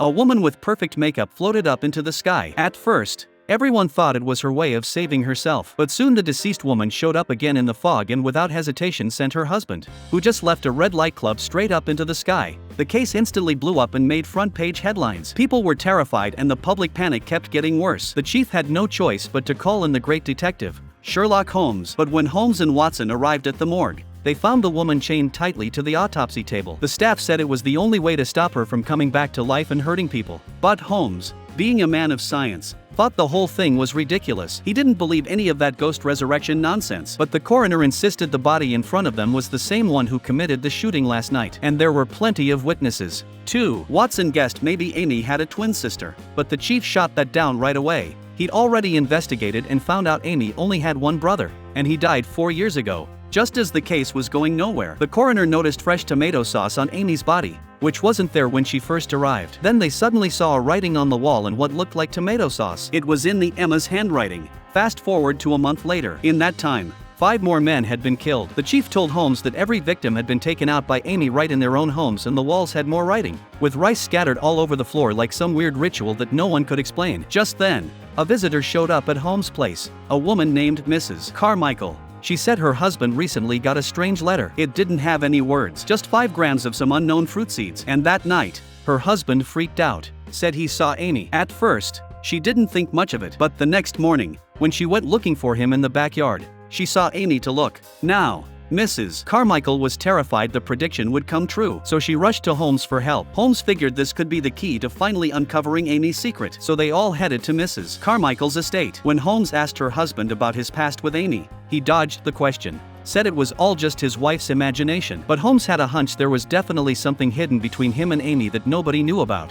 A woman with perfect makeup floated up into the sky. At first, everyone thought it was her way of saving herself, but soon the deceased woman showed up again in the fog and without hesitation sent her husband, who just left a red light club, straight up into the sky. The case instantly blew up and made front-page headlines. People were terrified and the public panic kept getting worse. The chief had no choice but to call in the great detective, Sherlock Holmes. But when Holmes and Watson arrived at the morgue, they found the woman chained tightly to the autopsy table. The staff said it was the only way to stop her from coming back to life and hurting people. But Holmes, being a man of science, thought the whole thing was ridiculous. He didn't believe any of that ghost resurrection nonsense. But the coroner insisted the body in front of them was the same one who committed the shooting last night. And there were plenty of witnesses, too. Watson guessed maybe Amy had a twin sister, but the chief shot that down right away. He'd already investigated and found out Amy only had one brother, and he died 4 years ago. Just as the case was going nowhere, the coroner noticed fresh tomato sauce on Amy's body, which wasn't there when she first arrived. Then they suddenly saw a writing on the wall and what looked like tomato sauce. It was in the Emma's handwriting. Fast forward to a month later. In that time, 5 more men had been killed. The chief told Holmes that every victim had been taken out by Amy right in their own homes, and the walls had more writing, with rice scattered all over the floor like some weird ritual that no one could explain. Just then, a visitor showed up at Holmes' place, a woman named Mrs. Carmichael. She said her husband recently got a strange letter. It didn't have any words, just 5 grams of some unknown fruit seeds. And that night, her husband freaked out, said he saw Amy. At first, she didn't think much of it, but the next morning, when she went looking for him in the backyard, she saw Amy to look. Now, Mrs. Carmichael was terrified the prediction would come true, so she rushed to Holmes for help. Holmes figured this could be the key to finally uncovering Amy's secret, so they all headed to Mrs. Carmichael's estate. When Holmes asked her husband about his past with Amy, he dodged the question, said it was all just his wife's imagination. But Holmes had a hunch there was definitely something hidden between him and Amy that nobody knew about.